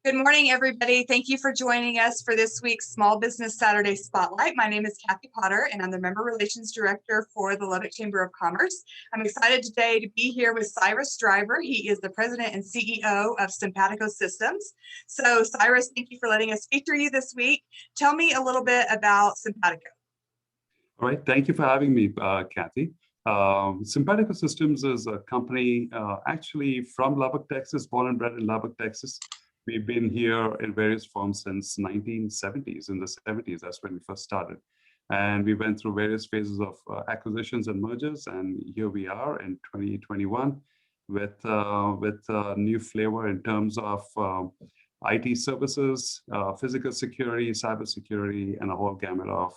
Good morning, everybody. Thank you for joining us for this week's Small Business Saturday Spotlight. My name is Kathy Potter, and I'm the Member Relations Director for the Lubbock Chamber of Commerce. I'm excited today to be here with Cyrus Driver. He is the President and CEO of Simpatico Systems. So, Cyrus, thank you for letting us feature you this week. Tell me a little bit about Simpatico. All right. Thank you for having me, Kathy. Simpatico Systems is a company actually from Lubbock, Texas, born and bred in Lubbock, Texas. We've been here in various forms since 1970s. In the 70s, that's when we first started. And we went through various phases of acquisitions and mergers. And here we are in 2021 with new flavor in terms of IT services, physical security, cybersecurity, and a whole gamut of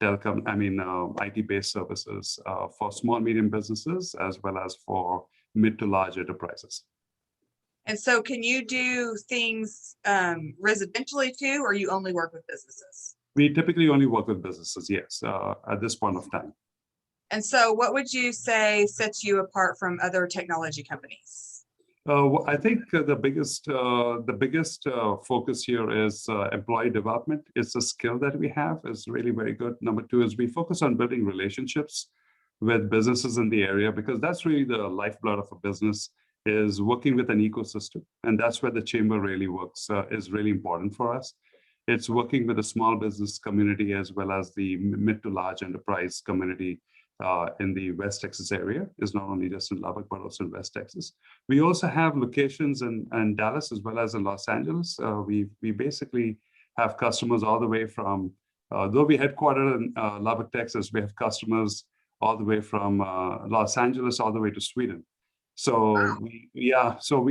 IT-based services for small, medium businesses, as well as for mid to large enterprises. And so can you do things residentially too, or you only work with businesses? We typically only work with businesses, yes, at this point of time. And so what would you say sets you apart from other technology companies? I think the biggest focus here is employee development. It's a skill that we have. It's really very good. Number two is we focus on building relationships with businesses in the area, because that's really the lifeblood of a business, is working with an ecosystem. And that's where the chamber really works, is really important for us. It's working with the small business community as well as the mid to large enterprise community in the West Texas area. Is not only just in Lubbock, but also in West Texas. We also have locations in Dallas as well as in Los Angeles. We basically have customers all the way from, though we headquartered in Lubbock, Texas, we have customers all the way from Los Angeles all the way to Sweden. So we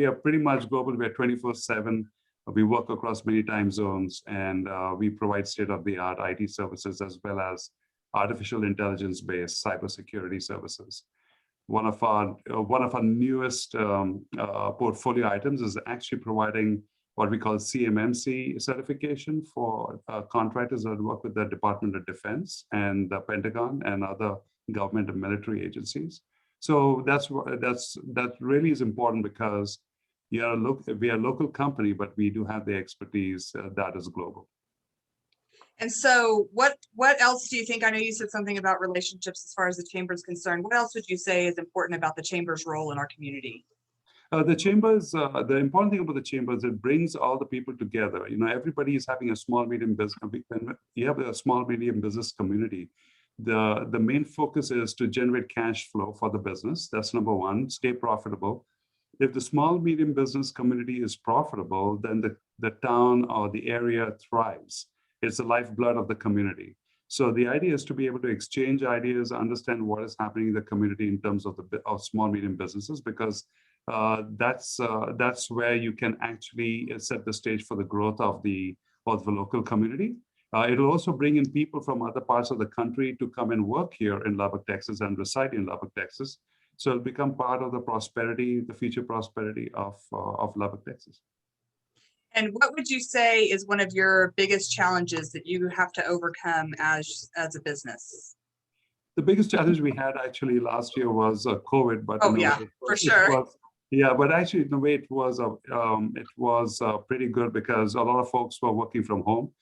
are pretty much global. We are 24/7. We work across many time zones, and we provide state-of-the-art IT services as well as artificial intelligence-based cybersecurity services. One of our newest portfolio items is actually providing what we call CMMC certification for contractors that work with the Department of Defense and the Pentagon and other government and military agencies. So that really is important, because we are a local company, but we do have the expertise that is global. And so what else do you think? I know you said something about relationships as far as the chamber is concerned. What else would you say is important about the chamber's role in our community? The chambers, the important thing about the chamber is it brings all the people together. You know, everybody is having a small, medium business. You have a small, medium business community. The main focus is to generate cash flow for the business. That's number one, stay profitable. If the small, medium business community is profitable, then the town or the area thrives. It's the lifeblood of the community. So the idea is to be able to exchange ideas, understand what is happening in the community in terms of small, medium businesses, because that's where you can actually set the stage for the growth of the local community. It'll also bring in people from other parts of the country to come and work here in Lubbock, Texas, and reside in Lubbock, Texas. So it'll become part of the future prosperity of Lubbock, Texas. And what would you say is one of your biggest challenges that you have to overcome as a business? The biggest challenge we had actually last year was COVID. But for sure. But actually, in a way, it was pretty good, because a lot of folks were working from home,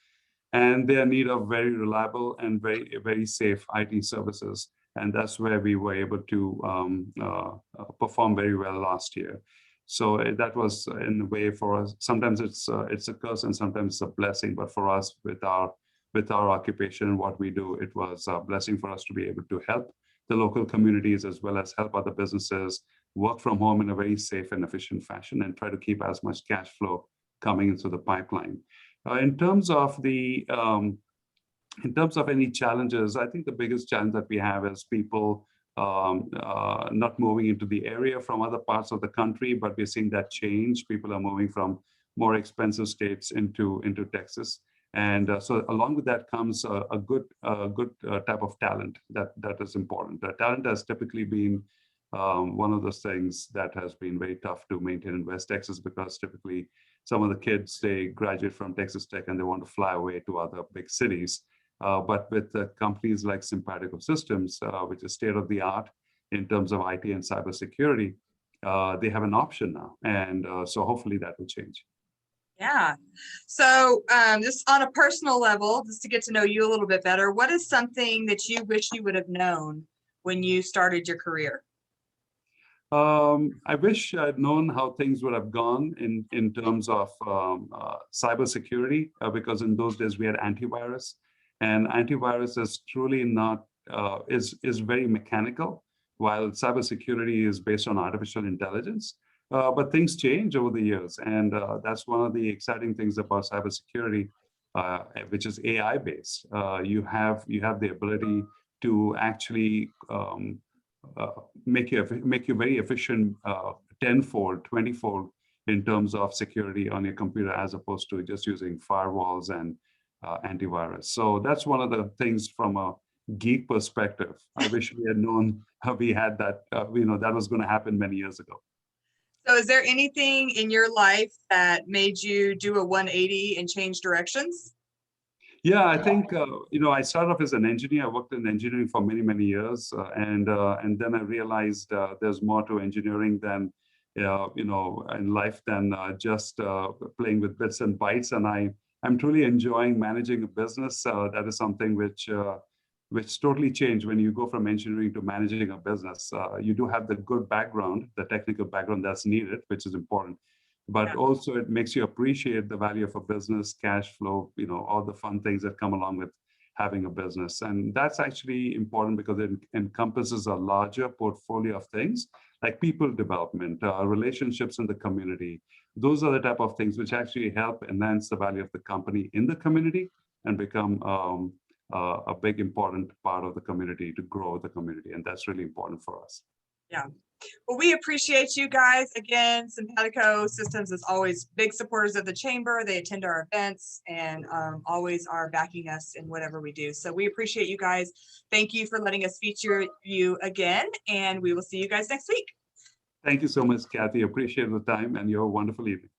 and they're in need of very reliable and very, very safe IT services. And that's where we were able to perform very well last year. So that was, in a way, for us. Sometimes it's a curse and sometimes it's a blessing. But for us, with our occupation and what we do, it was a blessing for us to be able to help the local communities as well as help other businesses work from home in a very safe and efficient fashion, and try to keep as much cash flow coming into the pipeline. In terms of any challenges, I think the biggest challenge that we have is people not moving into the area from other parts of the country, but we're seeing that change. People are moving from more expensive states into Texas. And so along with that comes a good type of talent that is important. The talent has typically been one of those things that has been very tough to maintain in West Texas, because typically some of the kids, they graduate from Texas Tech and they want to fly away to other big cities. But with companies like Simpatico Systems, which is state-of-the-art in terms of IT and cybersecurity, they have an option now. And so hopefully that will change. Yeah. So just on a personal level, just to get to know you a little bit better, what is something that you wish you would have known when you started your career? I wish I'd known how things would have gone in terms of cybersecurity, because in those days we had antivirus, and antivirus is truly not is very mechanical, while cybersecurity is based on artificial intelligence. But things change over the years, and that's one of the exciting things about cybersecurity, which is AI based. You have the ability to actually make you very efficient, tenfold, 20-fold in terms of security on your computer, as opposed to just using firewalls and antivirus. So that's one of the things from a geek perspective. I wish we had known how we had that, that was going to happen many years ago. So is there anything in your life that made you do a 180 and change directions? Yeah, I think I started off as an engineer. I worked in engineering for many, many years, and then I realized there's more to engineering than in life than just playing with bits and bytes. And I'm truly enjoying managing a business. That is something which totally changed when you go from engineering to managing a business. You do have the good background, the technical background that's needed, which is important, but also it makes you appreciate the value of a business, cash flow, all the fun things that come along with having a business. And that's actually important because it encompasses a larger portfolio of things like people development, relationships in the community. Those are the type of things which actually help enhance the value of the company in the community and become a big important part of the community, to grow the community. And that's really important for us. Yeah. Well, we appreciate you guys. Again, Simpatico Systems is always big supporters of the chamber. They attend our events and always are backing us in whatever we do. So we appreciate you guys. Thank you for letting us feature you again, and we will see you guys next week. Thank you so much, Kathy. Appreciate the time, and you have a wonderful evening.